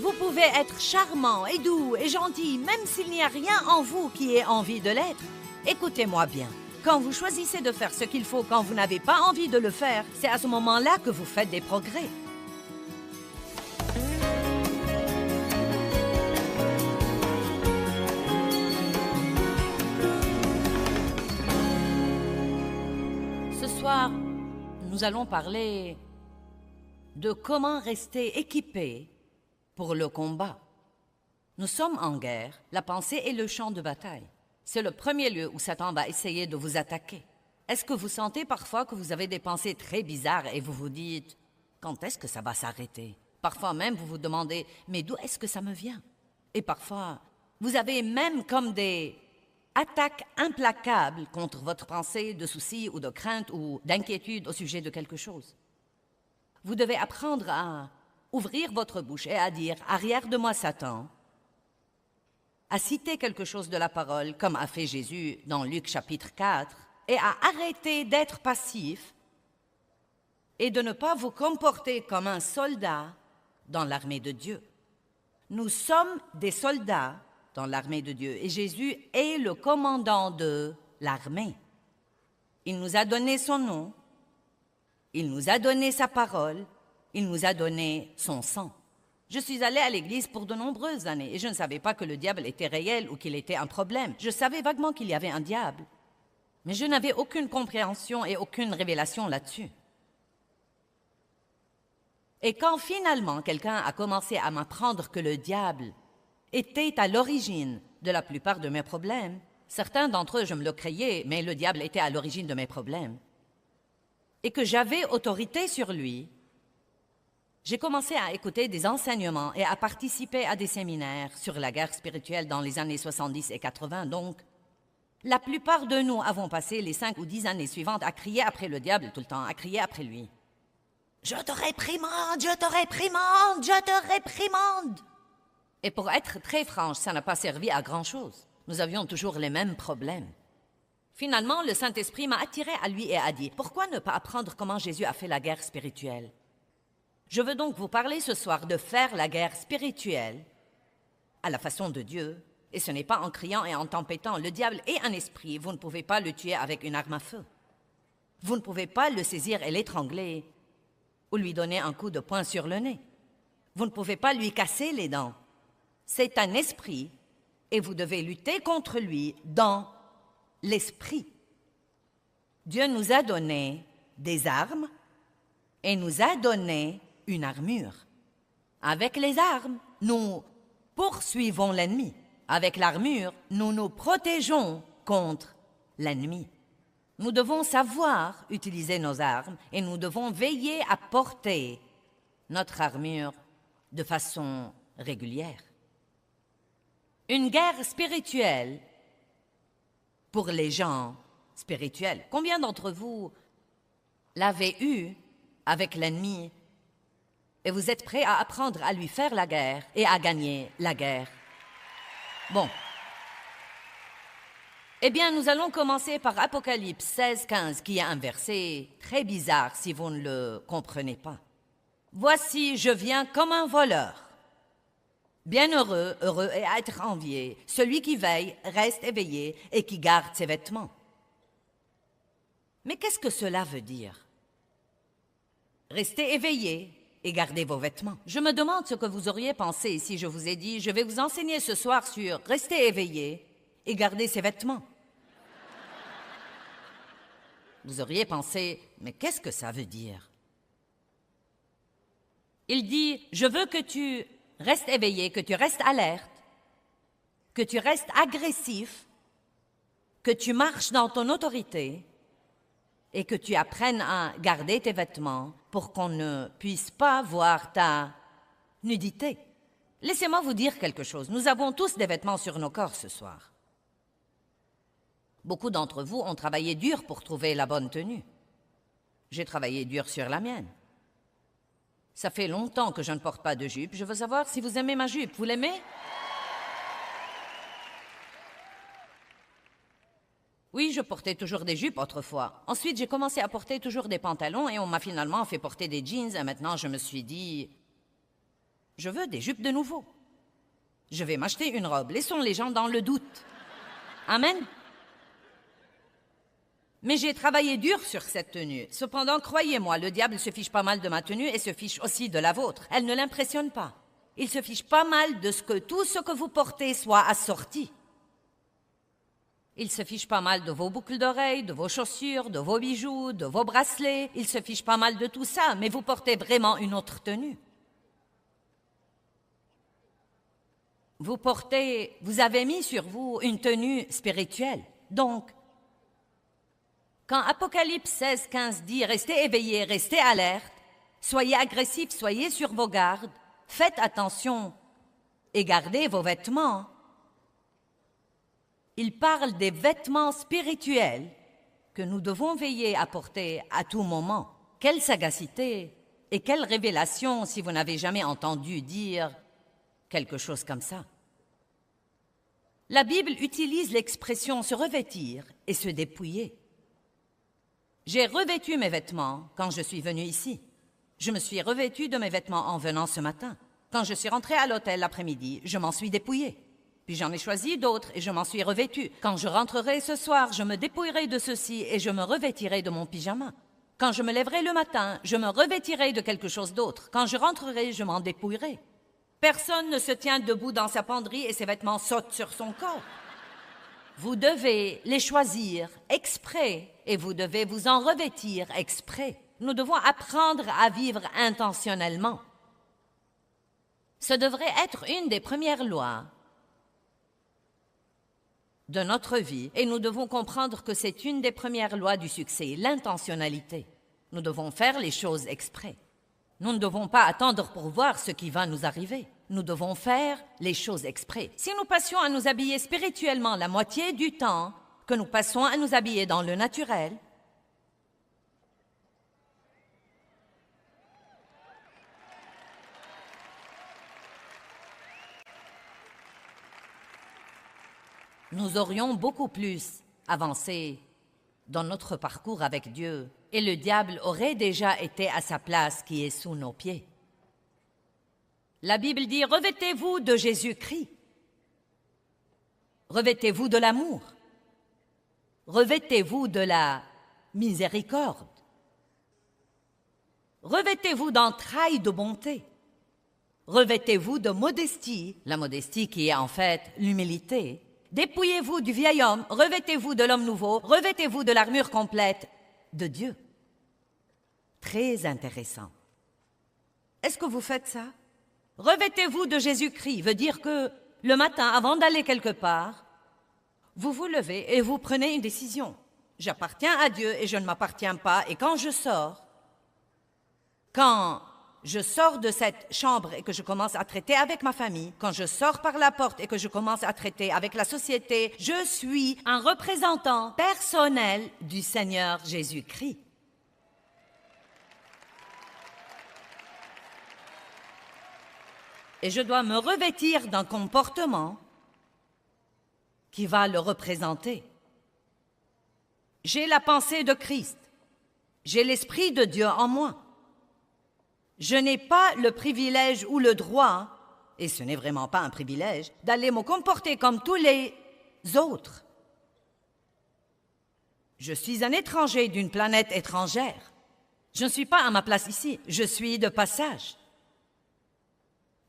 Vous pouvez être charmant et doux et gentil, même s'il n'y a rien en vous qui ait envie de l'être. Écoutez-moi bien. Quand vous choisissez de faire ce qu'il faut quand vous n'avez pas envie de le faire, c'est à ce moment-là que vous faites des progrès. Ce soir, nous allons parler de comment rester équipé pour le combat. Nous sommes en guerre, la pensée est le champ de bataille. C'est le premier lieu où Satan va essayer de vous attaquer. Est-ce que vous sentez parfois que vous avez des pensées très bizarres et vous vous dites « Quand est-ce que ça va s'arrêter ?» Parfois même, vous vous demandez « Mais d'où est-ce que ça me vient ?» Et parfois, vous avez même comme des attaques implacables contre votre pensée de soucis ou de crainte ou d'inquiétude au sujet de quelque chose. Vous devez apprendre à ouvrir votre bouche et à dire « Arrière de moi, Satan », à citer quelque chose de la parole, comme a fait Jésus dans Luc chapitre 4, et à arrêter d'être passif et de ne pas vous comporter comme un soldat dans l'armée de Dieu. Nous sommes des soldats dans l'armée de Dieu et Jésus est le commandant de l'armée. Il nous a donné son nom, il nous a donné sa parole, il nous a donné son sang. Je suis allée à l'église pour de nombreuses années et je ne savais pas que le diable était réel ou qu'il était un problème. Je savais vaguement qu'il y avait un diable, mais je n'avais aucune compréhension et aucune révélation là-dessus. Et quand finalement quelqu'un a commencé à m'apprendre que le diable était à l'origine de la plupart de mes problèmes, certains d'entre eux, je me le croyais, mais le diable était à l'origine de mes problèmes, et que j'avais autorité sur lui, j'ai commencé à écouter des enseignements et à participer à des séminaires sur la guerre spirituelle dans les années 70 et 80. Donc, la plupart de nous avons passé les 5 ou 10 années suivantes à crier après le diable tout le temps, à crier après lui. « Je te réprimande, je te réprimande, je te réprimande !» Et pour être très franche, ça n'a pas servi à grand-chose. Nous avions toujours les mêmes problèmes. Finalement, le Saint-Esprit m'a attiré à lui et a dit « Pourquoi ne pas apprendre comment Jésus a fait la guerre spirituelle ?» Je veux donc vous parler ce soir de faire la guerre spirituelle à la façon de Dieu. Et ce n'est pas en criant et en tempêtant. Le diable est un esprit. Vous ne pouvez pas le tuer avec une arme à feu. Vous ne pouvez pas le saisir et l'étrangler ou lui donner un coup de poing sur le nez. Vous ne pouvez pas lui casser les dents. C'est un esprit et vous devez lutter contre lui dans l'esprit. Dieu nous a donné des armes et nous a donné une armure. Avec les armes, nous poursuivons l'ennemi. Avec l'armure, nous nous protégeons contre l'ennemi. Nous devons savoir utiliser nos armes et nous devons veiller à porter notre armure de façon régulière. Une guerre spirituelle pour les gens spirituels. Combien d'entre vous l'avez eue avec l'ennemi et vous êtes prêts à apprendre à lui faire la guerre et à gagner la guerre? Bon. Eh bien, nous allons commencer par Apocalypse 16, 15, qui est un verset très bizarre si vous ne le comprenez pas. « Voici, je viens comme un voleur. Bienheureux, heureux et à être envié, celui qui veille, reste éveillé et qui garde ses vêtements. » Mais qu'est-ce que cela veut dire? Restez éveillé et gardez vos vêtements. Je me demande ce que vous auriez pensé si je vous ai dit « Je vais vous enseigner ce soir sur « Restez éveillé et gardez ses vêtements ». Vous auriez pensé « Mais qu'est-ce que ça veut dire ?» Il dit « Je veux que tu restes éveillé, que tu restes alerte, que tu restes agressif, que tu marches dans ton autorité et que tu apprennes à garder tes vêtements pour qu'on ne puisse pas voir ta nudité. » Laissez-moi vous dire quelque chose. Nous avons tous des vêtements sur nos corps ce soir. Beaucoup d'entre vous ont travaillé dur pour trouver la bonne tenue. J'ai travaillé dur sur la mienne. Ça fait longtemps que je ne porte pas de jupe. Je veux savoir si vous aimez ma jupe. Vous l'aimez? Oui, je portais toujours des jupes autrefois. Ensuite, j'ai commencé à porter toujours des pantalons et on m'a finalement fait porter des jeans. Et maintenant, je me suis dit... Je veux des jupes de nouveau. Je vais m'acheter une robe. Laissons les gens dans le doute. Amen. Mais j'ai travaillé dur sur cette tenue. Cependant, croyez-moi, le diable se fiche pas mal de ma tenue et se fiche aussi de la vôtre. Elle ne l'impressionne pas. Il se fiche pas mal de ce que tout ce que vous portez soit assorti. Il se fiche pas mal de vos boucles d'oreilles, de vos chaussures, de vos bijoux, de vos bracelets. Il se fiche pas mal de tout ça, mais vous portez vraiment une autre tenue. Vous avez mis sur vous une tenue spirituelle. Donc, quand Apocalypse 16, 15 dit « Restez éveillés, restez alertes, soyez agressifs, soyez sur vos gardes, faites attention et gardez vos vêtements », il parle des vêtements spirituels que nous devons veiller à porter à tout moment. Quelle sagacité et quelle révélation si vous n'avez jamais entendu dire quelque chose comme ça. La Bible utilise l'expression « se revêtir » et « se dépouiller ». J'ai revêtu mes vêtements quand je suis venu ici. Je me suis revêtu de mes vêtements en venant ce matin. Quand je suis rentré à l'hôtel l'après-midi, je m'en suis dépouillé. Puis j'en ai choisi d'autres et je m'en suis revêtu. Quand je rentrerai ce soir, je me dépouillerai de ceci et je me revêtirai de mon pyjama. Quand je me lèverai le matin, je me revêtirai de quelque chose d'autre. Quand je rentrerai, je m'en dépouillerai. Personne ne se tient debout dans sa penderie et ses vêtements sautent sur son corps. Vous devez les choisir exprès et vous devez vous en revêtir exprès. Nous devons apprendre à vivre intentionnellement. Ce devrait être une des premières lois de notre vie et nous devons comprendre que c'est une des premières lois du succès, l'intentionnalité. Nous devons faire les choses exprès. Nous ne devons pas attendre pour voir ce qui va nous arriver. Nous devons faire les choses exprès. Si nous passions à nous habiller spirituellement la moitié du temps que nous passons à nous habiller dans le naturel, nous aurions beaucoup plus avancé dans notre parcours avec Dieu et le diable aurait déjà été à sa place qui est sous nos pieds. La Bible dit « Revêtez-vous de Jésus-Christ. Revêtez-vous de l'amour. Revêtez-vous de la miséricorde. Revêtez-vous d'entrailles de bonté. Revêtez-vous de modestie, la modestie qui est en fait l'humilité. Dépouillez-vous du vieil homme, revêtez-vous de l'homme nouveau, revêtez-vous de l'armure complète de Dieu. » Très intéressant. Est-ce que vous faites ça? Revêtez-vous de Jésus-Christ veut dire que le matin, avant d'aller quelque part, vous vous levez et vous prenez une décision. J'appartiens à Dieu et je ne m'appartiens pas. Et quand je sors de cette chambre et que je commence à traiter avec ma famille, quand je sors par la porte et que je commence à traiter avec la société, je suis un représentant personnel du Seigneur Jésus-Christ. Et je dois me revêtir d'un comportement qui va le représenter. J'ai la pensée de Christ. J'ai l'Esprit de Dieu en moi. Je n'ai pas le privilège ou le droit, et ce n'est vraiment pas un privilège, d'aller me comporter comme tous les autres. Je suis un étranger d'une planète étrangère. Je ne suis pas à ma place ici, je suis de passage.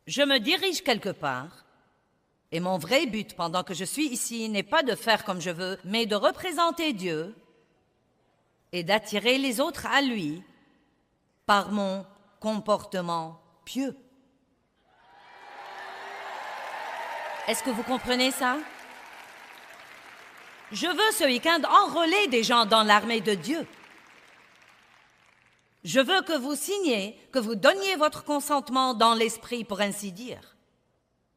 Je me dirige quelque part, et mon vrai but pendant que je suis ici n'est pas de faire comme je veux, mais de représenter Dieu et d'attirer les autres à lui par mon comportement pieux. Est-ce que vous comprenez ça? Je veux ce week-end enrôler des gens dans l'armée de Dieu. Je veux que vous signiez, que vous donniez votre consentement dans l'esprit, pour ainsi dire.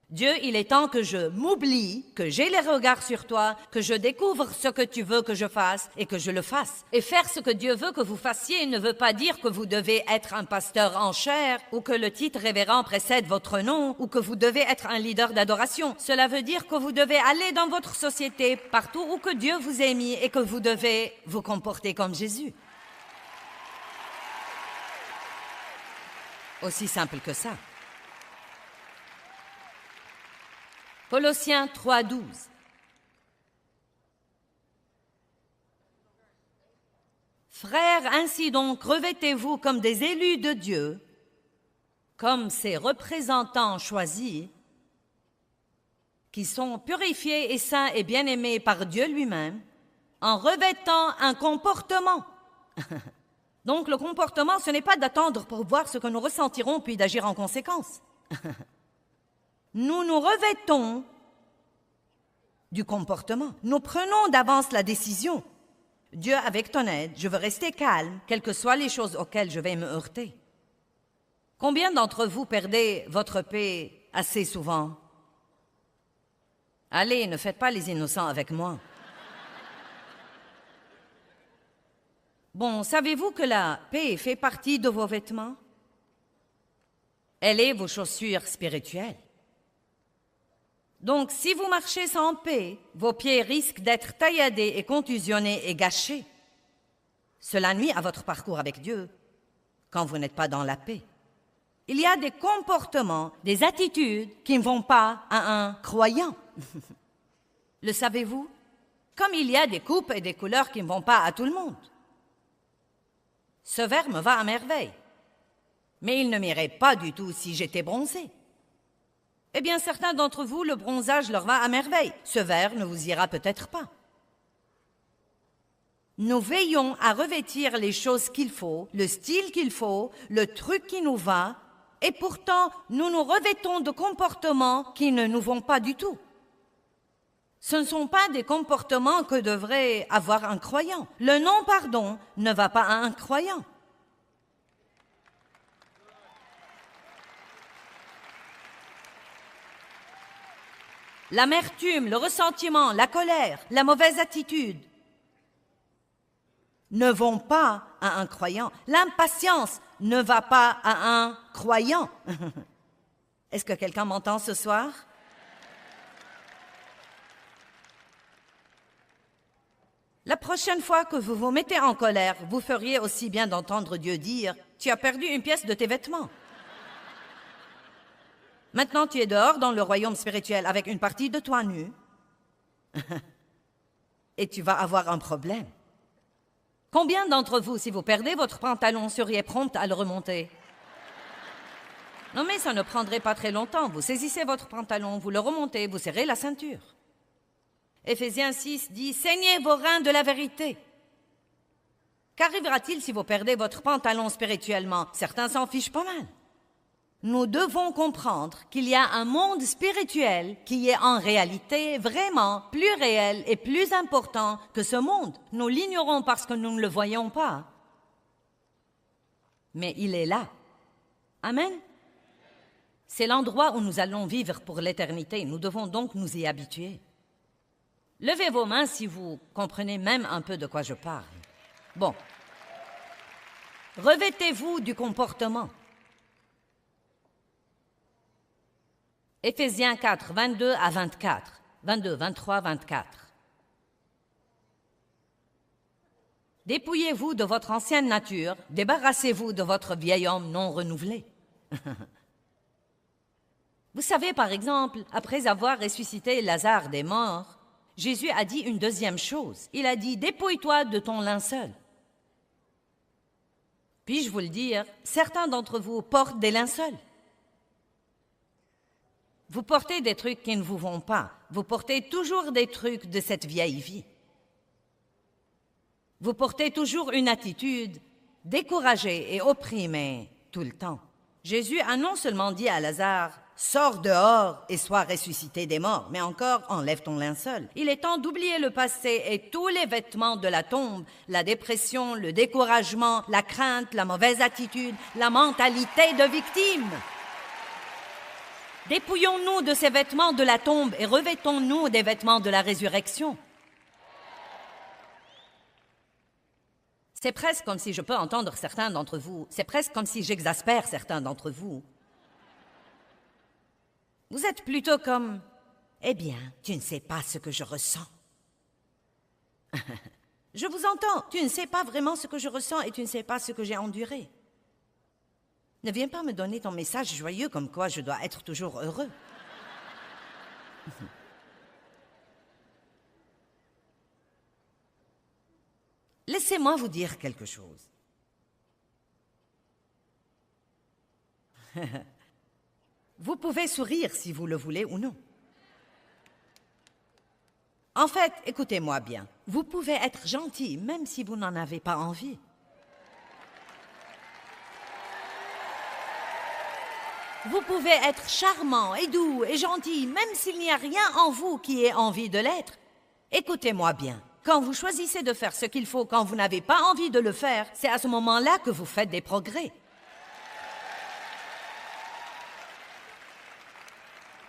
Dieu, il est temps que je m'oublie, que j'ai les regards sur toi, que je découvre ce que tu veux que je fasse et que je le fasse. Et faire ce que Dieu veut que vous fassiez ne veut pas dire que vous devez être un pasteur en chair ou que le titre révérend précède votre nom ou que vous devez être un leader d'adoration. Cela veut dire que vous devez aller dans votre société, partout où que Dieu vous ait mis et que vous devez vous comporter comme Jésus. Aussi simple que ça. Colossiens 3:12. Frères, ainsi donc, revêtez-vous comme des élus de Dieu, comme ses représentants choisis, qui sont purifiés et saints et bien-aimés par Dieu lui-même, en revêtant un comportement. Donc le comportement, ce n'est pas d'attendre pour voir ce que nous ressentirons puis d'agir en conséquence. Nous nous revêtons du comportement. Nous prenons d'avance la décision. Dieu, avec ton aide, je veux rester calme, quelles que soient les choses auxquelles je vais me heurter. Combien d'entre vous perdez votre paix assez souvent? Allez, ne faites pas les innocents avec moi. Bon, savez-vous que la paix fait partie de vos vêtements? Elle est vos chaussures spirituelles. Donc, si vous marchez sans paix, vos pieds risquent d'être tailladés et contusionnés et gâchés. Cela nuit à votre parcours avec Dieu quand vous n'êtes pas dans la paix. Il y a des comportements, des attitudes qui ne vont pas à un croyant. Le savez-vous? Comme il y a des coupes et des couleurs qui ne vont pas à tout le monde. Ce vert me va à merveille, mais il ne m'irait pas du tout si j'étais bronzée. Eh bien, certains d'entre vous, le bronzage leur va à merveille. Ce vert ne vous ira peut-être pas. Nous veillons à revêtir les choses qu'il faut, le style qu'il faut, le truc qui nous va, et pourtant, nous nous revêtons de comportements qui ne nous vont pas du tout. Ce ne sont pas des comportements que devrait avoir un croyant. Le non-pardon ne va pas à un croyant. L'amertume, le ressentiment, la colère, la mauvaise attitude ne vont pas à un croyant. L'impatience ne va pas à un croyant. Est-ce que quelqu'un m'entend ce soir? La prochaine fois que vous vous mettez en colère, vous feriez aussi bien d'entendre Dieu dire « Tu as perdu une pièce de tes vêtements. » Maintenant, tu es dehors dans le royaume spirituel avec une partie de toi nue. Et tu vas avoir un problème. Combien d'entre vous, si vous perdez votre pantalon, seriez prompte à le remonter? Non, mais ça ne prendrait pas très longtemps. Vous saisissez votre pantalon, vous le remontez, vous serrez la ceinture. Éphésiens 6 dit « Saignez vos reins de la vérité ». Qu'arrivera-t-il si vous perdez votre pantalon spirituellement? Certains s'en fichent pas mal. Nous devons comprendre qu'il y a un monde spirituel qui est en réalité vraiment plus réel et plus important que ce monde. Nous l'ignorons parce que nous ne le voyons pas. Mais il est là. Amen. C'est l'endroit où nous allons vivre pour l'éternité. Nous devons donc nous y habituer. Levez vos mains si vous comprenez même un peu de quoi je parle. Bon. Revêtez-vous du comportement. Éphésiens 4, 22 à 24. 22, 23, 24. Dépouillez-vous de votre ancienne nature, débarrassez-vous de votre vieil homme non renouvelé. Vous savez, par exemple, après avoir ressuscité Lazare des morts, Jésus a dit une deuxième chose. Il a dit « Dépouille-toi de ton linceul ». Puis-je vous le dire, certains d'entre vous portent des linceuls. Vous portez des trucs qui ne vous vont pas. Vous portez toujours des trucs de cette vieille vie. Vous portez toujours une attitude découragée et opprimée tout le temps. Jésus a non seulement dit à Lazare « Sors dehors et sois ressuscité des morts », mais encore « Enlève ton linceul ». Il est temps d'oublier le passé et tous les vêtements de la tombe, la dépression, le découragement, la crainte, la mauvaise attitude, la mentalité de victime. Dépouillons-nous de ces vêtements de la tombe et revêtons-nous des vêtements de la résurrection. C'est presque comme si je peux entendre certains d'entre vous, c'est presque comme si j'exaspère certains d'entre vous. Vous êtes plutôt comme « Eh bien, tu ne sais pas ce que je ressens. » Je vous entends, tu ne sais pas vraiment ce que je ressens et tu ne sais pas ce que j'ai enduré. Ne viens pas me donner ton message joyeux comme quoi je dois être toujours heureux. Laissez-moi vous dire quelque chose. Vous pouvez sourire si vous le voulez ou non. En fait, écoutez-moi bien. Vous pouvez être gentil même si vous n'en avez pas envie. Vous pouvez être charmant et doux et gentil même s'il n'y a rien en vous qui ait envie de l'être. Écoutez-moi bien. Quand vous choisissez de faire ce qu'il faut quand vous n'avez pas envie de le faire, c'est à ce moment-là que vous faites des progrès.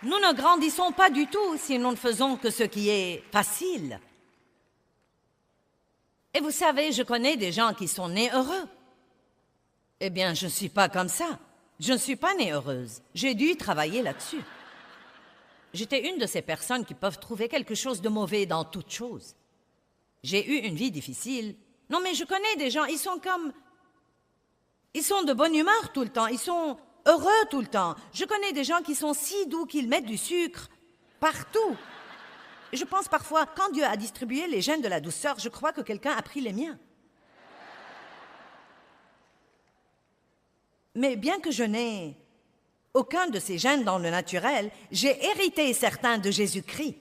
Nous ne grandissons pas du tout si nous ne faisons que ce qui est facile. Et vous savez, je connais des gens qui sont nés heureux. Eh bien, je ne suis pas comme ça. Je ne suis pas née heureuse. J'ai dû travailler là-dessus. J'étais une de ces personnes qui peuvent trouver quelque chose de mauvais dans toute chose. J'ai eu une vie difficile. Non, mais je connais des gens, ils sont de bonne humeur tout le temps. Ils sont heureux tout le temps. Je connais des gens qui sont si doux qu'ils mettent du sucre partout. Et je pense parfois, quand Dieu a distribué les gènes de la douceur, je crois que quelqu'un a pris les miens. Mais bien que je n'ai aucun de ces gènes dans le naturel, j'ai hérité certains de Jésus-Christ.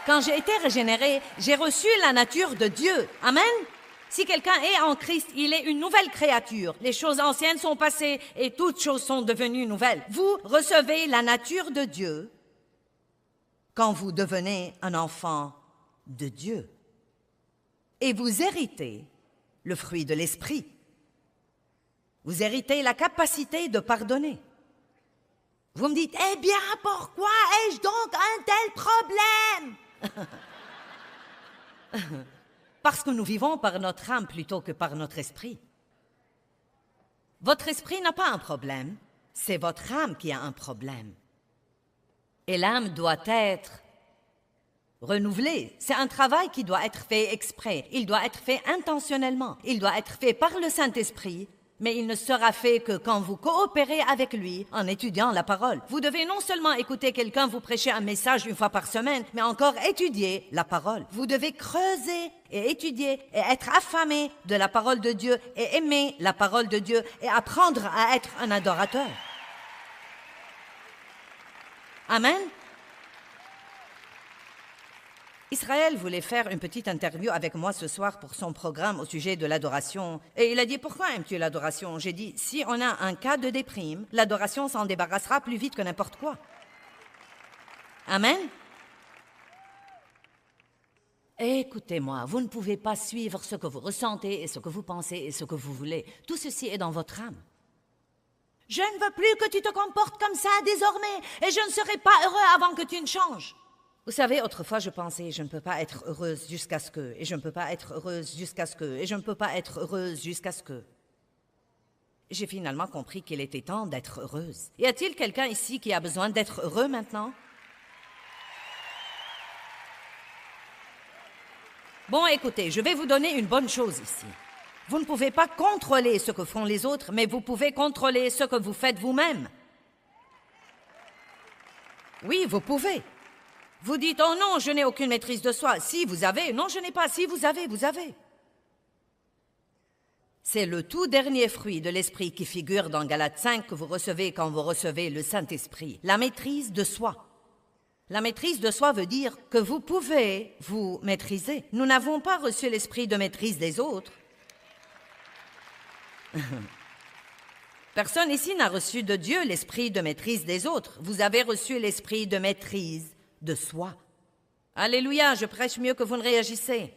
Quand j'ai été régénérée, j'ai reçu la nature de Dieu. Amen. Si quelqu'un est en Christ, il est une nouvelle créature. Les choses anciennes sont passées et toutes choses sont devenues nouvelles. Vous recevez la nature de Dieu quand vous devenez un enfant de Dieu. Et vous héritez le fruit de l'esprit. Vous héritez la capacité de pardonner. Vous me dites, eh bien, pourquoi ai-je donc un tel problème? Parce que nous vivons par notre âme plutôt que par notre esprit. Votre esprit n'a pas un problème, c'est votre âme qui a un problème. Et l'âme doit être renouvelée. C'est un travail qui doit être fait exprès, il doit être fait intentionnellement, il doit être fait par le Saint-Esprit. Mais il ne sera fait que quand vous coopérez avec lui en étudiant la parole. Vous devez non seulement écouter quelqu'un vous prêcher un message une fois par semaine, mais encore étudier la parole. Vous devez creuser et étudier et être affamé de la parole de Dieu et aimer la parole de Dieu et apprendre à être un adorateur. Amen. Israël voulait faire une petite interview avec moi ce soir pour son programme au sujet de l'adoration. Et il a dit, pourquoi aimes-tu l'adoration? J'ai dit, si on a un cas de déprime, l'adoration s'en débarrassera plus vite que n'importe quoi. Amen. Écoutez-moi, vous ne pouvez pas suivre ce que vous ressentez et ce que vous pensez et ce que vous voulez. Tout ceci est dans votre âme. Je ne veux plus que tu te comportes comme ça désormais et je ne serai pas heureux avant que tu ne changes. Vous savez, autrefois, je pensais, je ne peux pas être heureuse jusqu'à ce que, et je ne peux pas être heureuse jusqu'à ce que, et je ne peux pas être heureuse jusqu'à ce que. J'ai finalement compris qu'il était temps d'être heureuse. Y a-t-il quelqu'un ici qui a besoin d'être heureux maintenant? Bon, écoutez, je vais vous donner une bonne chose ici. Vous ne pouvez pas contrôler ce que font les autres, mais vous pouvez contrôler ce que vous faites vous-même. Oui, vous pouvez. Vous dites, oh non, je n'ai aucune maîtrise de soi. Si, vous avez. Non, je n'ai pas. Si, vous avez, vous avez. C'est le tout dernier fruit de l'esprit qui figure dans Galates 5 que vous recevez quand vous recevez le Saint-Esprit. La maîtrise de soi. La maîtrise de soi veut dire que vous pouvez vous maîtriser. Nous n'avons pas reçu l'esprit de maîtrise des autres. Personne ici n'a reçu de Dieu l'esprit de maîtrise des autres. Vous avez reçu l'esprit de maîtrise de soi. Alléluia, je prêche mieux que vous ne réagissez.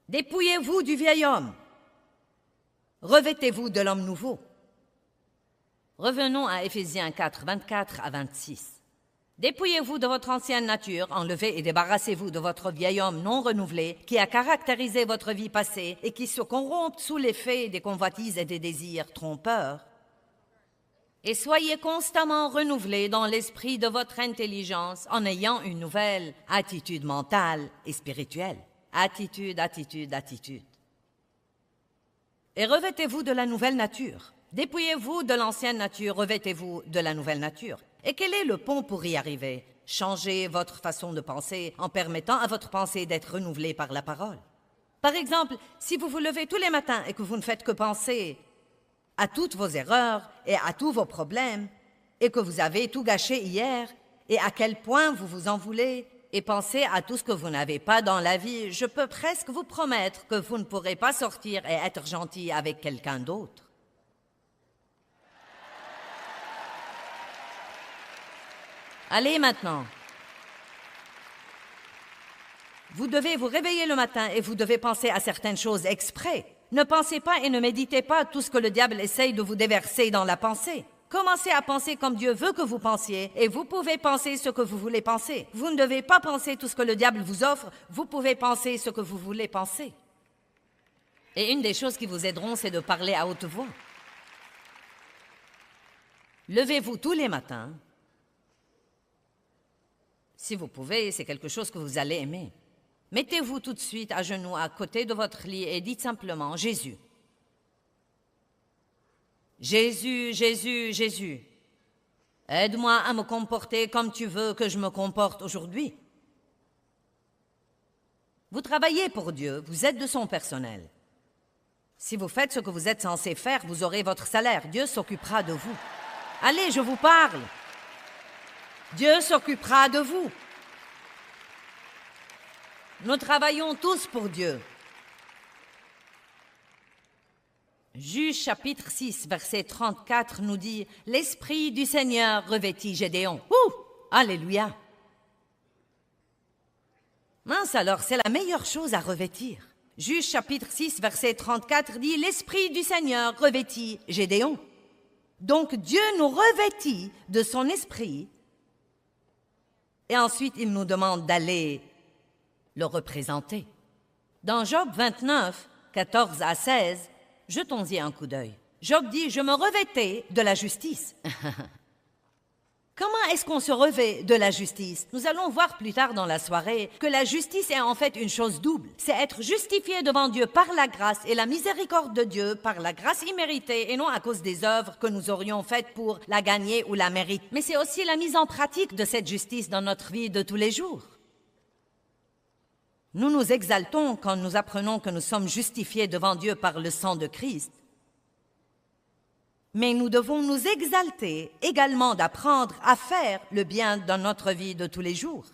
Dépouillez-vous du vieil homme. Revêtez-vous de l'homme nouveau. Revenons à Éphésiens 4, 24 à 26. Dépouillez-vous de votre ancienne nature, enlevez et débarrassez-vous de votre vieil homme non renouvelé qui a caractérisé votre vie passée et qui se corrompt sous l'effet des convoitises et des désirs trompeurs. Et soyez constamment renouvelés dans l'esprit de votre intelligence en ayant une nouvelle attitude mentale et spirituelle. Attitude, attitude, attitude. Et revêtez-vous de la nouvelle nature. Dépouillez-vous de l'ancienne nature, revêtez-vous de la nouvelle nature. Et quel est le pont pour y arriver? Changez votre façon de penser en permettant à votre pensée d'être renouvelée par la parole. Par exemple, si vous vous levez tous les matins et que vous ne faites que penser à toutes vos erreurs et à tous vos problèmes, et que vous avez tout gâché hier, et à quel point vous vous en voulez, et pensez à tout ce que vous n'avez pas dans la vie, je peux presque vous promettre que vous ne pourrez pas sortir et être gentil avec quelqu'un d'autre. Allez maintenant. Vous devez vous réveiller le matin et vous devez penser à certaines choses exprès. Ne pensez pas et ne méditez pas tout ce que le diable essaye de vous déverser dans la pensée. Commencez à penser comme Dieu veut que vous pensiez et vous pouvez penser ce que vous voulez penser. Vous ne devez pas penser tout ce que le diable vous offre, vous pouvez penser ce que vous voulez penser. Et une des choses qui vous aideront, c'est de parler à haute voix. Levez-vous tous les matins. Si vous pouvez, c'est quelque chose que vous allez aimer. Mettez-vous tout de suite à genoux à côté de votre lit et dites simplement « Jésus ». Jésus, Jésus, Jésus, aide-moi à me comporter comme tu veux que je me comporte aujourd'hui. Vous travaillez pour Dieu, vous êtes de son personnel. Si vous faites ce que vous êtes censé faire, vous aurez votre salaire. Dieu s'occupera de vous. Allez, je vous parle. Dieu s'occupera de vous. Nous travaillons tous pour Dieu. Juge chapitre 6, verset 34 nous dit « L'Esprit du Seigneur revêtit Gédéon. » Ouh! Alléluia! Mince alors, c'est la meilleure chose à revêtir. Juge chapitre 6, verset 34 dit « L'Esprit du Seigneur revêtit Gédéon. » Donc Dieu nous revêtit de son esprit et ensuite il nous demande d'aller le représenter. Dans Job 29, 14 à 16, jetons-y un coup d'œil. Job dit « Je me revêtais de la justice. » Comment est-ce qu'on se revêt de la justice? Nous allons voir plus tard dans la soirée que la justice est en fait une chose double. C'est être justifié devant Dieu par la grâce et la miséricorde de Dieu, par la grâce imméritée et non à cause des œuvres que nous aurions faites pour la gagner ou la mériter. Mais c'est aussi la mise en pratique de cette justice dans notre vie de tous les jours. Nous nous exaltons quand nous apprenons que nous sommes justifiés devant Dieu par le sang de Christ. Mais nous devons nous exalter également d'apprendre à faire le bien dans notre vie de tous les jours.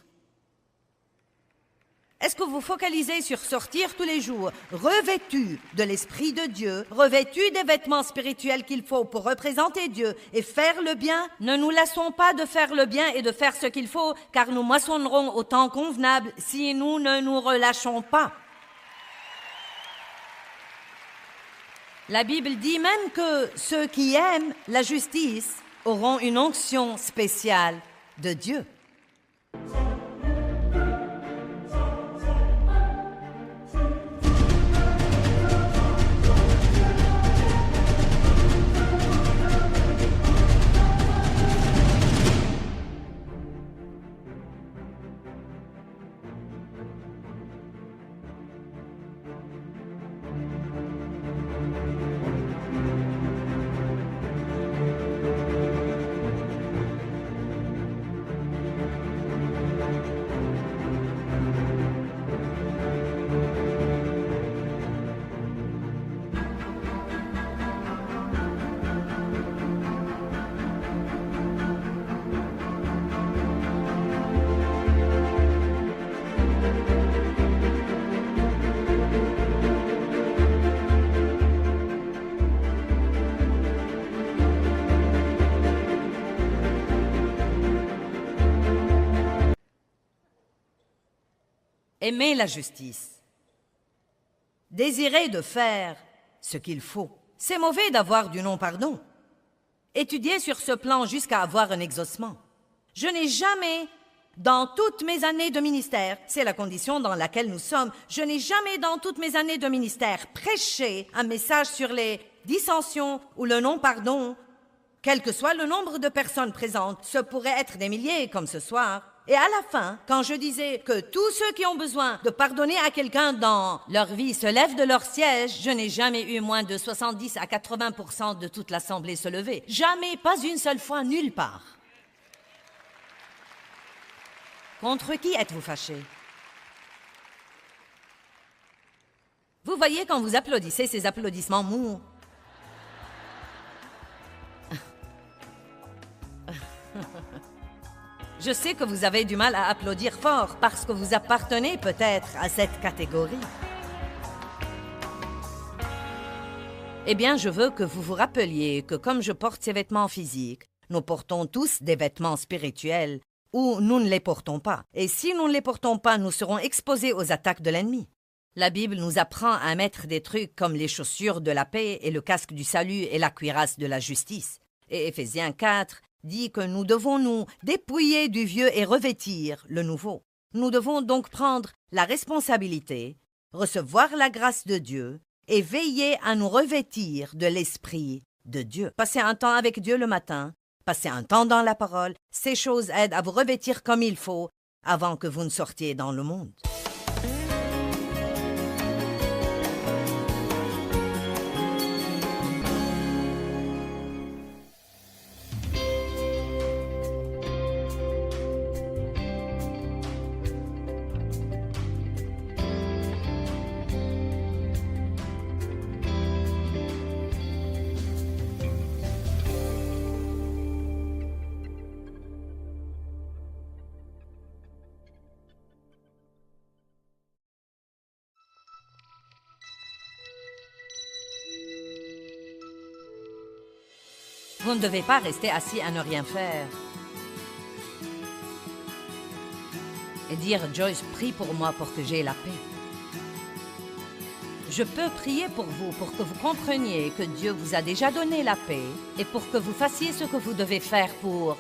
Est-ce que vous focalisez sur sortir tous les jours, revêtu de l'Esprit de Dieu, revêtu des vêtements spirituels qu'il faut pour représenter Dieu et faire le bien? Ne nous lassons pas de faire le bien et de faire ce qu'il faut, car nous moissonnerons au temps convenable si nous ne nous relâchons pas. La Bible dit même que ceux qui aiment la justice auront une onction spéciale de Dieu. Aimer la justice. Désirer de faire ce qu'il faut. C'est mauvais d'avoir du non-pardon. Étudier sur ce plan jusqu'à avoir un exaucement. Je n'ai jamais, dans toutes mes années de ministère, c'est la condition dans laquelle nous sommes, je n'ai jamais dans toutes mes années de ministère prêché un message sur les dissensions ou le non-pardon, quel que soit le nombre de personnes présentes, ce pourrait être des milliers comme ce soir. Et à la fin, quand je disais que tous ceux qui ont besoin de pardonner à quelqu'un dans leur vie se lèvent de leur siège, je n'ai jamais eu moins de 70 à 80% de toute l'assemblée se lever. Jamais, pas une seule fois, nulle part. Contre qui êtes-vous fâché? Vous voyez, quand vous applaudissez, ces applaudissements mous. Je sais que vous avez du mal à applaudir fort parce que vous appartenez peut-être à cette catégorie. Eh bien, je veux que vous vous rappeliez que comme je porte ces vêtements physiques, nous portons tous des vêtements spirituels ou nous ne les portons pas. Et si nous ne les portons pas, nous serons exposés aux attaques de l'ennemi. La Bible nous apprend à mettre des trucs comme les chaussures de la paix et le casque du salut et la cuirasse de la justice. Et Éphésiens 4 dit que nous devons nous dépouiller du vieux et revêtir le nouveau. Nous devons donc prendre la responsabilité, recevoir la grâce de Dieu et veiller à nous revêtir de l'Esprit de Dieu. Passer un temps avec Dieu le matin, passer un temps dans la parole, ces choses aident à vous revêtir comme il faut avant que vous ne sortiez dans le monde. Vous ne devez pas rester assis à ne rien faire. Et dire, Joyce, prie pour moi pour que j'aie la paix. Je peux prier pour vous, pour que vous compreniez que Dieu vous a déjà donné la paix et pour que vous fassiez ce que vous devez faire pour...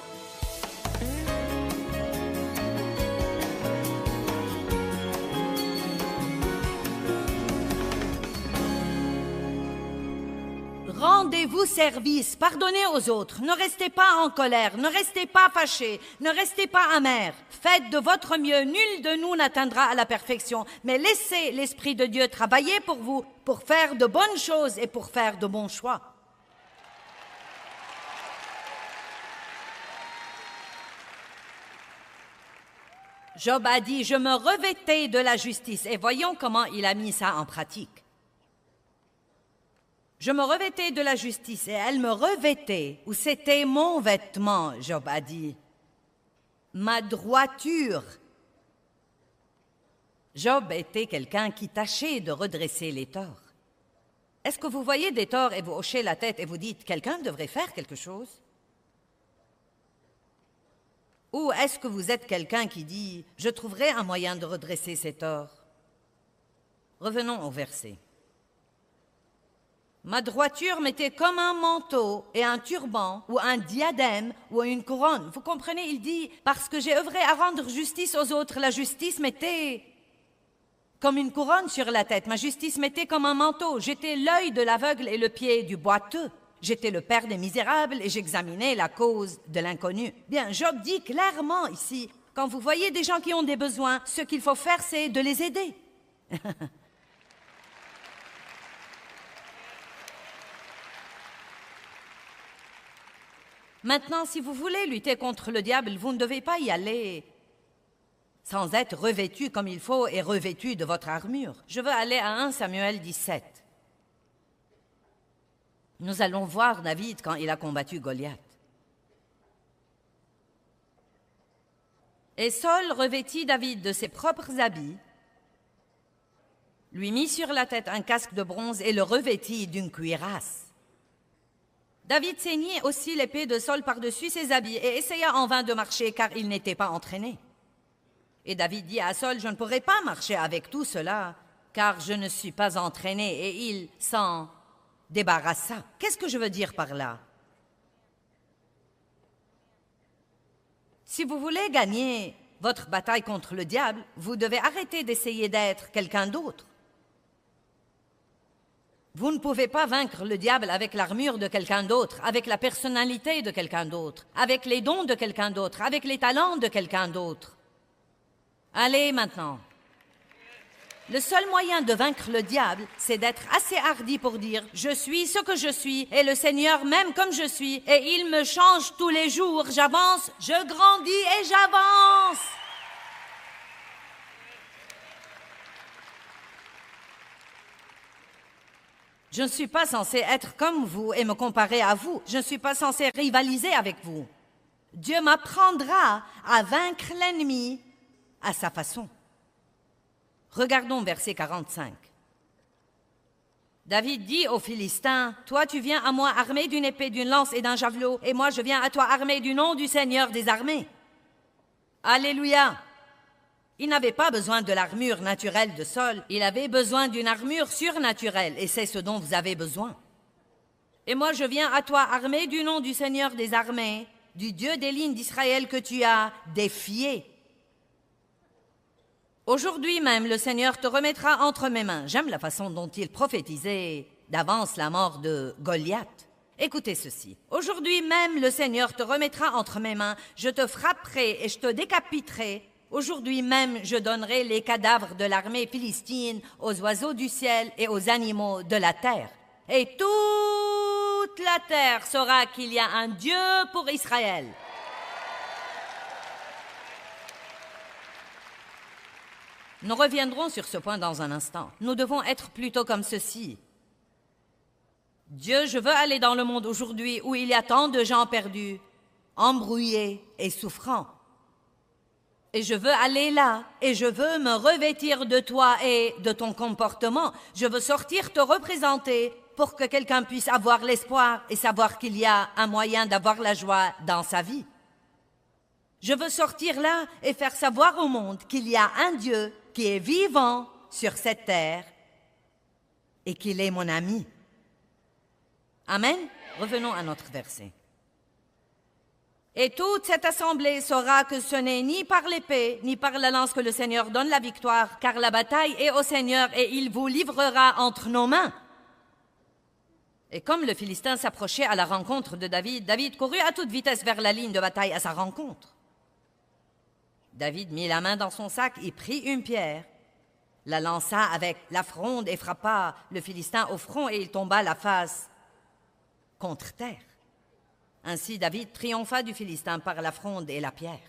Rendez-vous service, pardonnez aux autres, ne restez pas en colère, ne restez pas fâchés, ne restez pas amers. Faites de votre mieux, nul de nous n'atteindra à la perfection, mais laissez l'Esprit de Dieu travailler pour vous, pour faire de bonnes choses et pour faire de bons choix. Job a dit, je me revêtais de la justice, et voyons comment il a mis ça en pratique. Je me revêtais de la justice et elle me revêtait, ou c'était mon vêtement, Job a dit. Ma droiture. Job était quelqu'un qui tâchait de redresser les torts. Est-ce que vous voyez des torts et vous hochez la tête et vous dites « quelqu'un devrait faire quelque chose » ? Ou est-ce que vous êtes quelqu'un qui dit « je trouverai un moyen de redresser ces torts » ? Revenons au verset. Ma droiture m'était comme un manteau et un turban ou un diadème ou une couronne. Vous comprenez, il dit, parce que j'ai œuvré à rendre justice aux autres, la justice m'était comme une couronne sur la tête. Ma justice m'était comme un manteau. J'étais l'œil de l'aveugle et le pied du boiteux. J'étais le père des misérables et j'examinais la cause de l'inconnu. Bien, Job dit clairement ici, quand vous voyez des gens qui ont des besoins, ce qu'il faut faire, c'est de les aider. Maintenant, si vous voulez lutter contre le diable, vous ne devez pas y aller sans être revêtu comme il faut et revêtu de votre armure. Je veux aller à 1 Samuel 17. Nous allons voir David quand il a combattu Goliath. Et Saul revêtit David de ses propres habits, lui mit sur la tête un casque de bronze et le revêtit d'une cuirasse. David ceignit aussi l'épée de Saul par-dessus ses habits et essaya en vain de marcher car il n'était pas entraîné. Et David dit à Saul, je ne pourrai pas marcher avec tout cela car je ne suis pas entraîné et il s'en débarrassa. Qu'est-ce que je veux dire par là? Si vous voulez gagner votre bataille contre le diable, vous devez arrêter d'essayer d'être quelqu'un d'autre. Vous ne pouvez pas vaincre le diable avec l'armure de quelqu'un d'autre, avec la personnalité de quelqu'un d'autre, avec les dons de quelqu'un d'autre, avec les talents de quelqu'un d'autre. Allez maintenant. Le seul moyen de vaincre le diable, c'est d'être assez hardi pour dire « Je suis ce que je suis et le Seigneur m'aime comme je suis et il me change tous les jours. J'avance, je grandis et j'avance. » Je ne suis pas censé être comme vous et me comparer à vous. Je ne suis pas censé rivaliser avec vous. Dieu m'apprendra à vaincre l'ennemi à sa façon. Regardons verset 45. David dit aux Philistins, « Toi, tu viens à moi armé d'une épée, d'une lance et d'un javelot, et moi, je viens à toi armé du nom du Seigneur des armées. » Alléluia! Il n'avait pas besoin de l'armure naturelle de Saul, il avait besoin d'une armure surnaturelle, et c'est ce dont vous avez besoin. Et moi, je viens à toi armé du nom du Seigneur des armées, du Dieu des lignes d'Israël que tu as défié. Aujourd'hui même, le Seigneur te remettra entre mes mains. J'aime la façon dont il prophétisait d'avance la mort de Goliath. Écoutez ceci. Aujourd'hui même, le Seigneur te remettra entre mes mains. Je te frapperai et je te décapiterai. Aujourd'hui même, je donnerai les cadavres de l'armée philistine aux oiseaux du ciel et aux animaux de la terre. Et toute la terre saura qu'il y a un Dieu pour Israël. Nous reviendrons sur ce point dans un instant. Nous devons être plutôt comme ceci. Dieu, je veux aller dans le monde aujourd'hui où il y a tant de gens perdus, embrouillés et souffrants. Et je veux aller là, et je veux me revêtir de toi et de ton comportement. Je veux sortir te représenter pour que quelqu'un puisse avoir l'espoir et savoir qu'il y a un moyen d'avoir la joie dans sa vie. Je veux sortir là et faire savoir au monde qu'il y a un Dieu qui est vivant sur cette terre et qu'il est mon ami. Amen. Revenons à notre verset. Et toute cette assemblée saura que ce n'est ni par l'épée, ni par la lance que le Seigneur donne la victoire, car la bataille est au Seigneur et il vous livrera entre nos mains. Et comme le Philistin s'approchait à la rencontre de David, David courut à toute vitesse vers la ligne de bataille à sa rencontre. David mit la main dans son sac et prit une pierre, la lança avec la fronde et frappa le Philistin au front et il tomba la face contre terre. Ainsi David triompha du Philistin par la fronde et la pierre.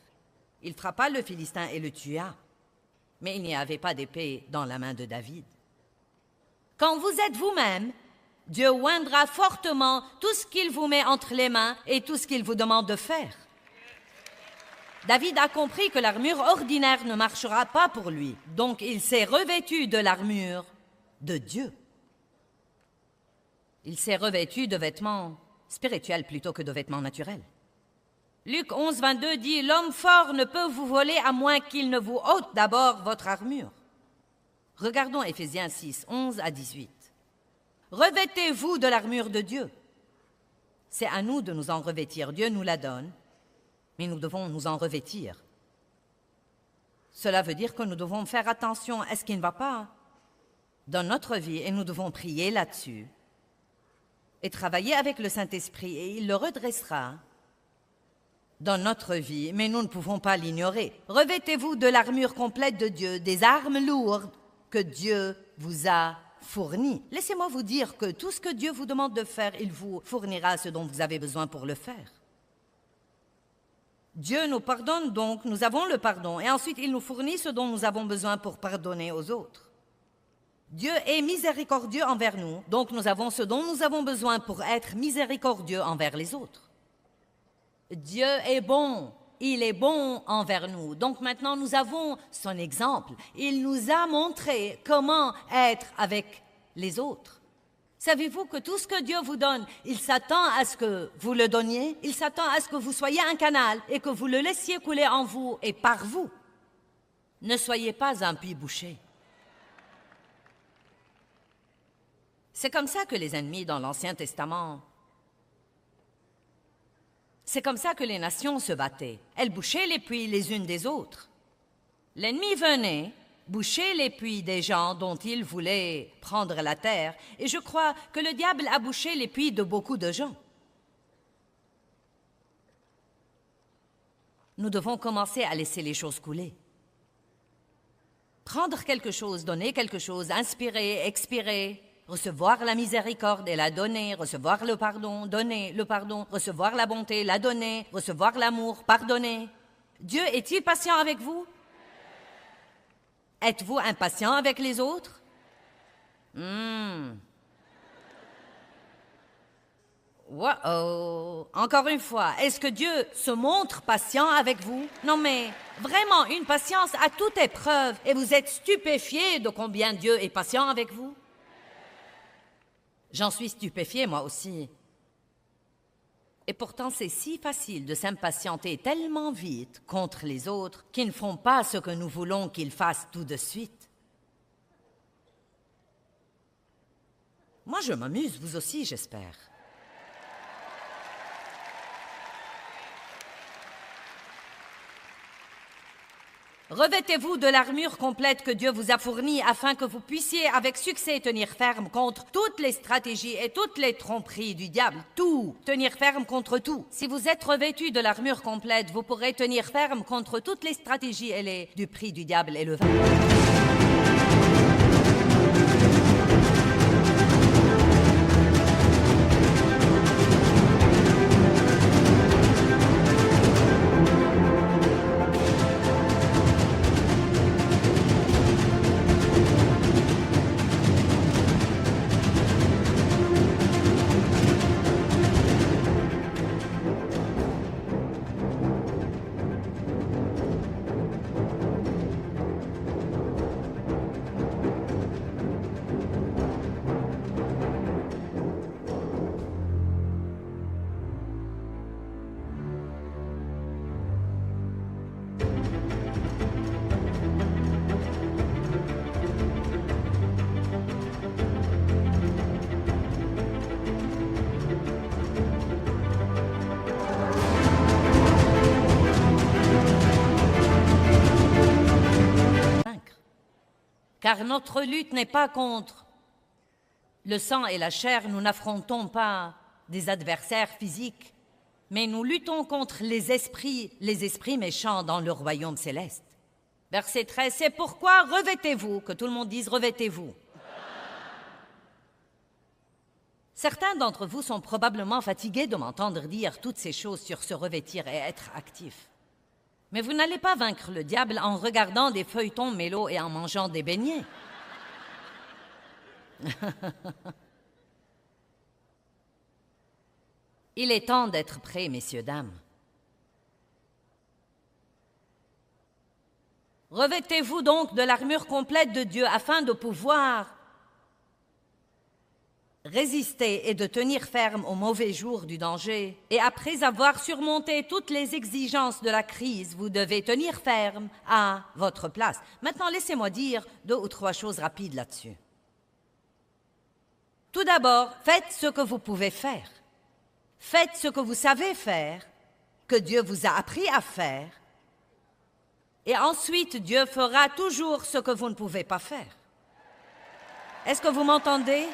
Il frappa le Philistin et le tua, mais il n'y avait pas d'épée dans la main de David. Quand vous êtes vous-même, Dieu oindra fortement tout ce qu'il vous met entre les mains et tout ce qu'il vous demande de faire. David a compris que l'armure ordinaire ne marchera pas pour lui, donc il s'est revêtu de l'armure de Dieu. Il s'est revêtu de vêtements spirituels plutôt que de vêtements naturels. Luc 11, 22 dit « L'homme fort ne peut vous voler à moins qu'il ne vous ôte d'abord votre armure. » Regardons Éphésiens 6, 11 à 18. « Revêtez-vous de l'armure de Dieu. » C'est à nous de nous en revêtir. Dieu nous la donne, mais nous devons nous en revêtir. Cela veut dire que nous devons faire attention à ce qui ne va pas dans notre vie et nous devons prier là-dessus et travailler avec le Saint-Esprit et il le redressera dans notre vie, mais nous ne pouvons pas l'ignorer. Revêtez-vous de l'armure complète de Dieu, des armes lourdes que Dieu vous a fournies. Laissez-moi vous dire que tout ce que Dieu vous demande de faire, il vous fournira ce dont vous avez besoin pour le faire. Dieu nous pardonne donc, nous avons le pardon, et ensuite il nous fournit ce dont nous avons besoin pour pardonner aux autres. Dieu est miséricordieux envers nous, donc nous avons ce dont nous avons besoin pour être miséricordieux envers les autres. Dieu est bon, il est bon envers nous, donc maintenant nous avons son exemple. Il nous a montré comment être avec les autres. Savez-vous que tout ce que Dieu vous donne, il s'attend à ce que vous le donniez, il s'attend à ce que vous soyez un canal et que vous le laissiez couler en vous et par vous. Ne soyez pas un puits bouché. C'est comme ça que les ennemis dans l'Ancien Testament, c'est comme ça que les nations se battaient. Elles bouchaient les puits les unes des autres. L'ennemi venait, boucher les puits des gens dont il voulait prendre la terre, et je crois que le diable a bouché les puits de beaucoup de gens. Nous devons commencer à laisser les choses couler. Prendre quelque chose, donner quelque chose, inspirer, expirer, recevoir la miséricorde et la donner, recevoir le pardon, donner le pardon, recevoir la bonté, la donner, recevoir l'amour, pardonner. Dieu est-il patient avec vous? Êtes-vous impatient avec les autres? Wow. Encore une fois, est-ce que Dieu se montre patient avec vous? Non mais, vraiment, une patience à toute épreuve, et vous êtes stupéfiés de combien Dieu est patient avec vous? J'en suis stupéfiée, moi aussi. Et pourtant, c'est si facile de s'impatienter tellement vite contre les autres qui ne font pas ce que nous voulons qu'ils fassent tout de suite. Moi, je m'amuse, vous aussi, j'espère. Revêtez-vous de l'armure complète que Dieu vous a fournie afin que vous puissiez avec succès tenir ferme contre toutes les stratégies et toutes les tromperies du diable. Tout, tenir ferme contre tout. Si vous êtes revêtu de l'armure complète, vous pourrez tenir ferme contre toutes les stratégies et les du prix du diable et le vaincre. Car notre lutte n'est pas contre le sang et la chair, nous n'affrontons pas des adversaires physiques, mais nous luttons contre les esprits méchants dans le royaume céleste. Verset 13, c'est pourquoi revêtez-vous, que tout le monde dise revêtez-vous. Certains d'entre vous sont probablement fatigués de m'entendre dire toutes ces choses sur se revêtir et être actif. Mais vous n'allez pas vaincre le diable en regardant des feuilletons mélos et en mangeant des beignets. Il est temps d'être prêts, messieurs, dames. Revêtez-vous donc de l'armure complète de Dieu afin de pouvoir résister et de tenir ferme au mauvais jour du danger. Et après avoir surmonté toutes les exigences de la crise, vous devez tenir ferme à votre place. Maintenant, laissez-moi dire 2 ou 3 choses rapides là-dessus. Tout d'abord, faites ce que vous pouvez faire. Faites ce que vous savez faire, que Dieu vous a appris à faire. Et ensuite, Dieu fera toujours ce que vous ne pouvez pas faire. Est-ce que vous m'entendez?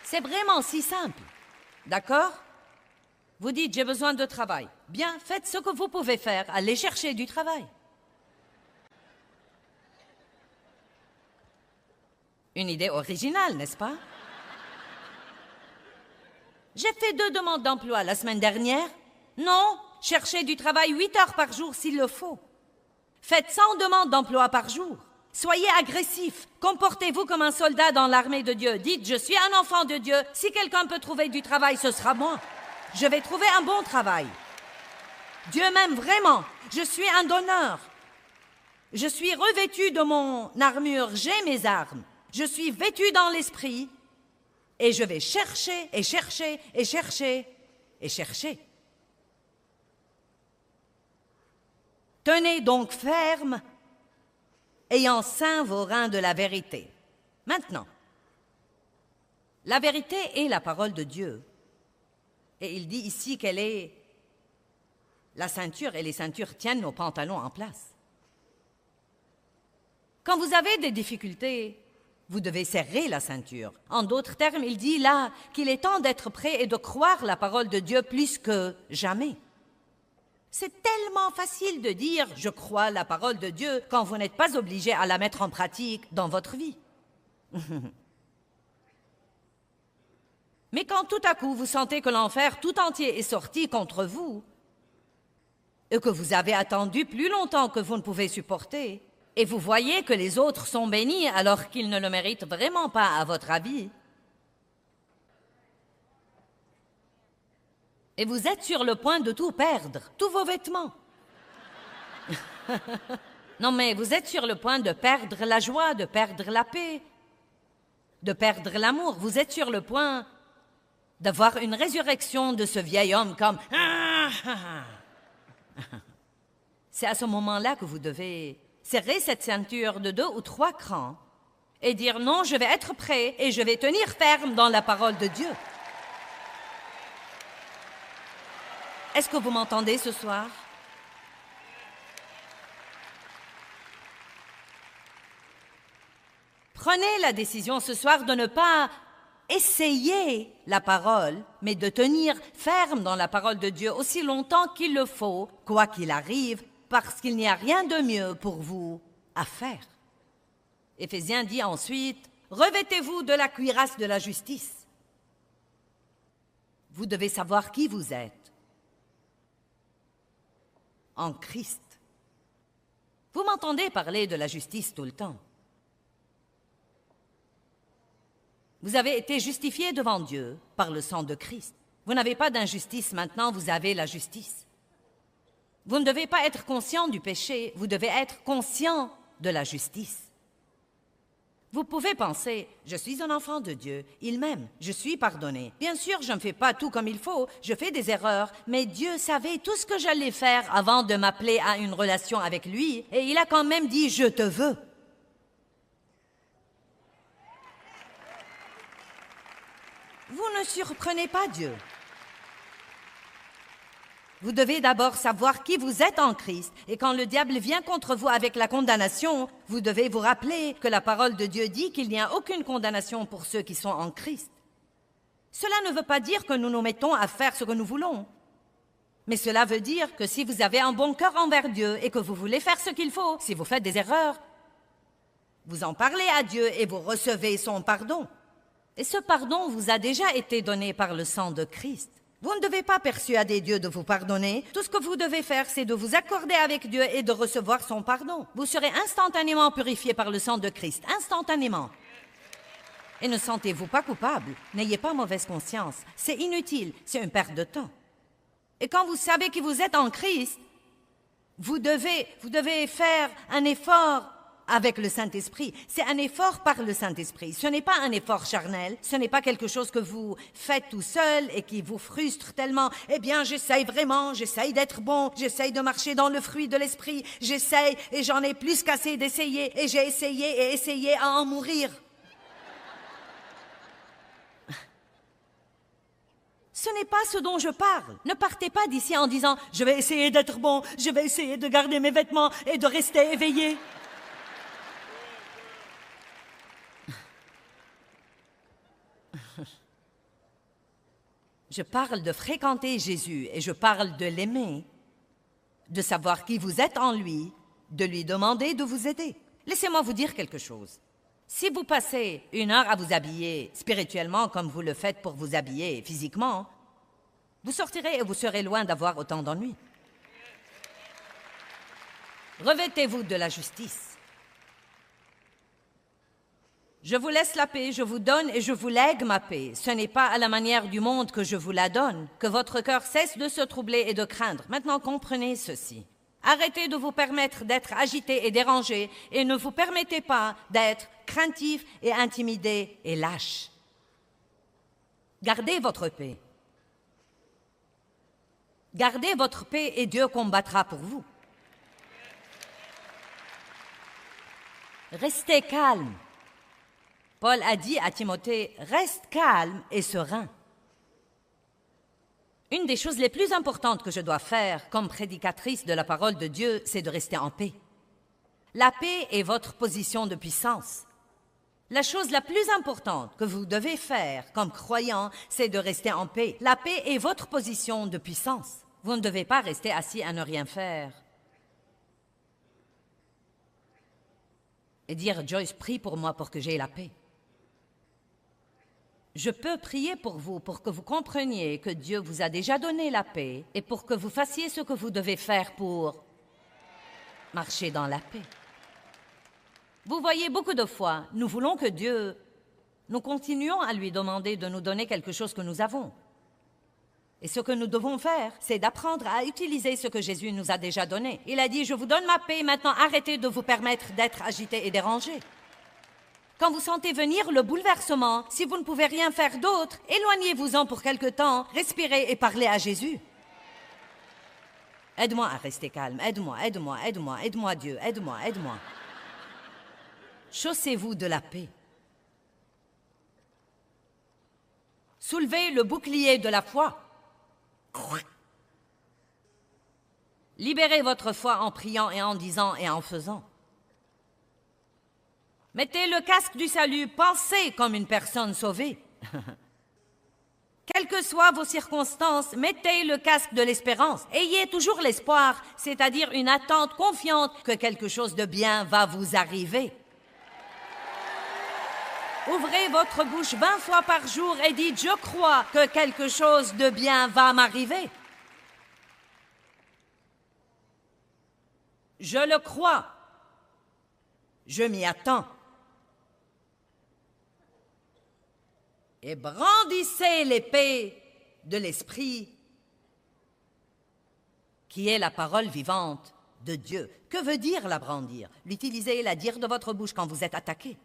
C'est vraiment si simple, d'accord? Vous dites, j'ai besoin de travail. Bien, faites ce que vous pouvez faire, allez chercher du travail. Une idée originale, n'est-ce pas? J'ai fait 2 demandes d'emploi la semaine dernière. Non, cherchez du travail 8 heures par jour s'il le faut. Faites 100 demandes d'emploi par jour. Soyez agressif. Comportez-vous comme un soldat dans l'armée de Dieu. Dites, je suis un enfant de Dieu. Si quelqu'un peut trouver du travail, ce sera moi. Je vais trouver un bon travail. Dieu m'aime vraiment. Je suis un donneur. Je suis revêtu de mon armure. J'ai mes armes. Je suis vêtu dans l'esprit. Et je vais chercher et chercher et chercher et chercher. Tenez donc ferme, ayant ceint vos reins de la vérité. Maintenant, la vérité est la parole de Dieu. Et il dit ici qu'elle est la ceinture, et les ceintures tiennent nos pantalons en place. Quand vous avez des difficultés, vous devez serrer la ceinture. En d'autres termes, il dit là qu'il est temps d'être prêt et de croire la parole de Dieu plus que jamais. C'est tellement facile de dire « je crois la parole de Dieu » quand vous n'êtes pas obligé à la mettre en pratique dans votre vie. Mais quand tout à coup vous sentez que l'enfer tout entier est sorti contre vous et que vous avez attendu plus longtemps que vous ne pouvez supporter, et vous voyez que les autres sont bénis alors qu'ils ne le méritent vraiment pas à votre avis, et vous êtes sur le point de tout perdre, tous vos vêtements. Non, mais vous êtes sur le point de perdre la joie, de perdre la paix, de perdre l'amour. Vous êtes sur le point d'avoir une résurrection de ce vieil homme comme... C'est à ce moment-là que vous devez serrer cette ceinture de 2 ou 3 crans et dire non, je vais être prêt et je vais tenir ferme dans la parole de Dieu. Est-ce que vous m'entendez ce soir? Prenez la décision ce soir de ne pas essayer la parole, mais de tenir ferme dans la parole de Dieu aussi longtemps qu'il le faut, quoi qu'il arrive, parce qu'il n'y a rien de mieux pour vous à faire. Éphésiens dit ensuite, « Revêtez-vous de la cuirasse de la justice. » Vous devez savoir qui vous êtes en Christ. Vous m'entendez parler de la justice tout le temps. Vous avez été justifiés devant Dieu par le sang de Christ. Vous n'avez pas d'injustice maintenant, vous avez la justice. Vous ne devez pas être conscient du péché, vous devez être conscient de la justice. Vous pouvez penser, je suis un enfant de Dieu, il m'aime, je suis pardonné. Bien sûr, je ne fais pas tout comme il faut, je fais des erreurs, mais Dieu savait tout ce que j'allais faire avant de m'appeler à une relation avec lui, et il a quand même dit, je te veux. Vous ne surprenez pas Dieu. Vous devez d'abord savoir qui vous êtes en Christ, et quand le diable vient contre vous avec la condamnation, vous devez vous rappeler que la parole de Dieu dit qu'il n'y a aucune condamnation pour ceux qui sont en Christ. Cela ne veut pas dire que nous nous mettons à faire ce que nous voulons, mais cela veut dire que si vous avez un bon cœur envers Dieu et que vous voulez faire ce qu'il faut, si vous faites des erreurs, vous en parlez à Dieu et vous recevez son pardon. Et ce pardon vous a déjà été donné par le sang de Christ. Vous ne devez pas persuader Dieu de vous pardonner. Tout ce que vous devez faire, c'est de vous accorder avec Dieu et de recevoir son pardon. Vous serez instantanément purifié par le sang de Christ, instantanément. Et ne sentez-vous pas coupable. N'ayez pas mauvaise conscience. C'est inutile, c'est une perte de temps. Et quand vous savez que vous êtes en Christ, vous devez faire un effort avec le Saint-Esprit. C'est un effort par le Saint-Esprit. Ce n'est pas un effort charnel. Ce n'est pas quelque chose que vous faites tout seul et qui vous frustre tellement. Eh bien, j'essaye vraiment, j'essaye d'être bon, j'essaye de marcher dans le fruit de l'Esprit, j'essaye et j'en ai plus qu'assez d'essayer et j'ai essayé et essayé à en mourir. Ce n'est pas ce dont je parle. Ne partez pas d'ici en disant « Je vais essayer d'être bon, je vais essayer de garder mes vêtements et de rester éveillé. » Je parle de fréquenter Jésus et je parle de l'aimer, de savoir qui vous êtes en lui, de lui demander de vous aider. Laissez-moi vous dire quelque chose. Si vous passez 1 heure à vous habiller spirituellement comme vous le faites pour vous habiller physiquement, vous sortirez et vous serez loin d'avoir autant d'ennuis. Revêtez-vous de la justice. Je vous laisse la paix, je vous donne et je vous lègue ma paix. Ce n'est pas à la manière du monde que je vous la donne, que votre cœur cesse de se troubler et de craindre. Maintenant, comprenez ceci. Arrêtez de vous permettre d'être agité et dérangé et ne vous permettez pas d'être craintif et intimidé et lâche. Gardez votre paix. Gardez votre paix et Dieu combattra pour vous. Restez calme. Paul a dit à Timothée, reste calme et serein. Une des choses les plus importantes que je dois faire comme prédicatrice de la parole de Dieu, c'est de rester en paix. La paix est votre position de puissance. La chose la plus importante que vous devez faire comme croyant, c'est de rester en paix. La paix est votre position de puissance. Vous ne devez pas rester assis à ne rien faire. Et dire, Joyce, prie pour moi pour que j'aie la paix. Je peux prier pour vous pour que vous compreniez que Dieu vous a déjà donné la paix et pour que vous fassiez ce que vous devez faire pour marcher dans la paix. Vous voyez, beaucoup de fois, nous voulons que Dieu... Nous continuons à lui demander de nous donner quelque chose que nous avons. Et ce que nous devons faire, c'est d'apprendre à utiliser ce que Jésus nous a déjà donné. Il a dit, je vous donne ma paix, maintenant arrêtez de vous permettre d'être agité et dérangé. Quand vous sentez venir le bouleversement, si vous ne pouvez rien faire d'autre, éloignez-vous-en pour quelque temps, respirez et parlez à Jésus. Aide-moi à rester calme, aide-moi, aide-moi, aide-moi, aide-moi Dieu, aide-moi, aide-moi. Chaussez-vous de la paix. Soulevez le bouclier de la foi. Libérez votre foi en priant et en disant et en faisant. Mettez le casque du salut, pensez comme une personne sauvée. Quelles que soient vos circonstances, mettez le casque de l'espérance. Ayez toujours l'espoir, c'est-à-dire une attente confiante que quelque chose de bien va vous arriver. Ouvrez votre bouche 20 fois par jour et dites « Je crois que quelque chose de bien va m'arriver. » Je le crois. Je m'y attends. Et brandissez l'épée de l'Esprit, qui est la parole vivante de Dieu. Que veut dire la brandir? L'utiliser et la dire de votre bouche quand vous êtes attaqué.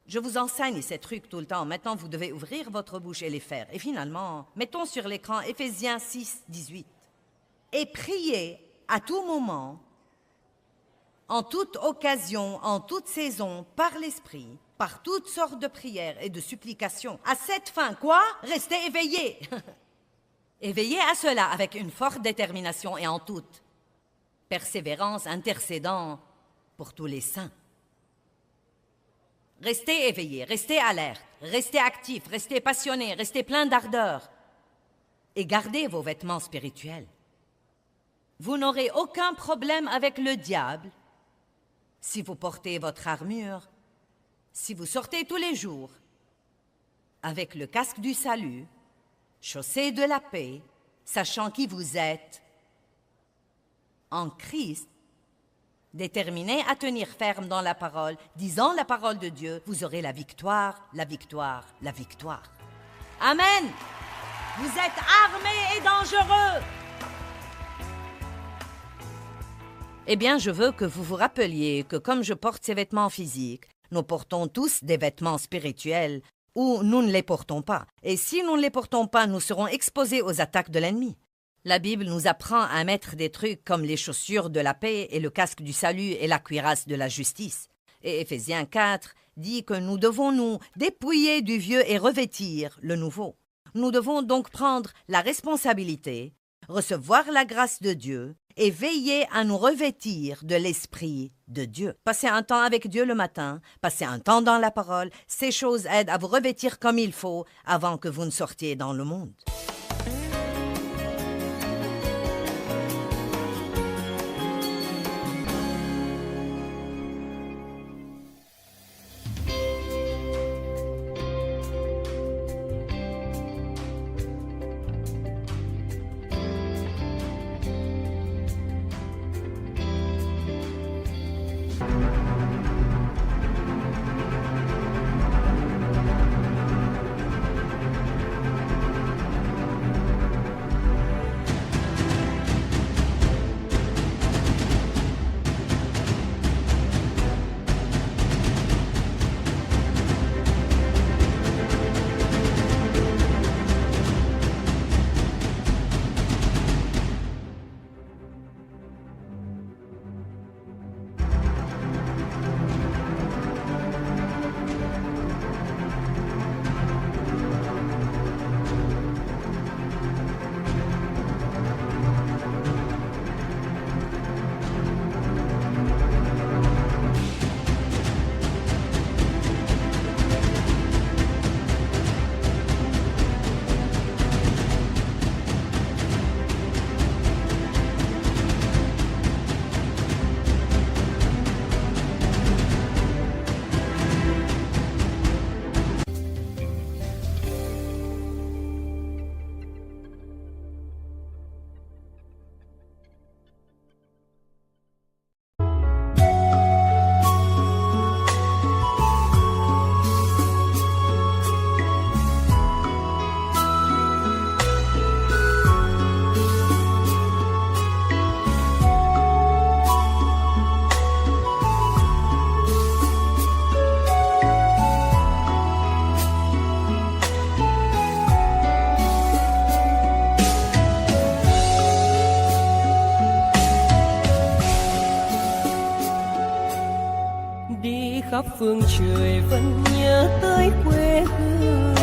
Je vous enseigne ces trucs tout le temps. Maintenant, vous devez ouvrir votre bouche et les faire. Et finalement, mettons sur l'écran Éphésiens 6, 18. Et priez à tout moment, en toute occasion, en toute saison, par l'Esprit, par toutes sortes de prières et de supplications. À cette fin, quoi? Restez éveillés. Éveillés à cela avec une forte détermination et en toute persévérance, intercédant pour tous les saints. Restez éveillés, restez alertes, restez actifs, restez passionnés, restez pleins d'ardeur et gardez vos vêtements spirituels. Vous n'aurez aucun problème avec le diable si vous portez votre armure, si vous sortez tous les jours avec le casque du salut, chaussés de la paix, sachant qui vous êtes, en Christ, déterminés à tenir ferme dans la parole, disant la parole de Dieu, vous aurez la victoire, la victoire, la victoire. Amen. Vous êtes armés et dangereux. Eh bien, je veux que vous vous rappeliez que comme je porte ces vêtements physiques, nous portons tous des vêtements spirituels ou nous ne les portons pas. Et si nous ne les portons pas, nous serons exposés aux attaques de l'ennemi. La Bible nous apprend à mettre des trucs comme les chaussures de la paix et le casque du salut et la cuirasse de la justice. Et Éphésiens 4 dit que nous devons nous dépouiller du vieux et revêtir le nouveau. Nous devons donc prendre la responsabilité, recevoir la grâce de Dieu et veiller à nous revêtir de l'Esprit de Dieu. Passez un temps avec Dieu le matin, passez un temps dans la parole, ces choses aident à vous revêtir comme il faut avant que vous ne sortiez dans le monde. khắp phương trời vẫn nhớ tới quê hương.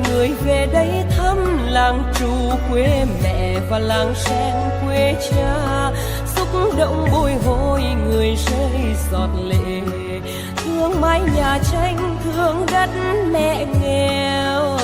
Người về đây thăm làng Trù quê mẹ và làng Sen quê cha, xúc động bồi hồi người rơi giọt lệ, thương mái nhà tranh thương đất mẹ nghèo.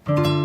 Thank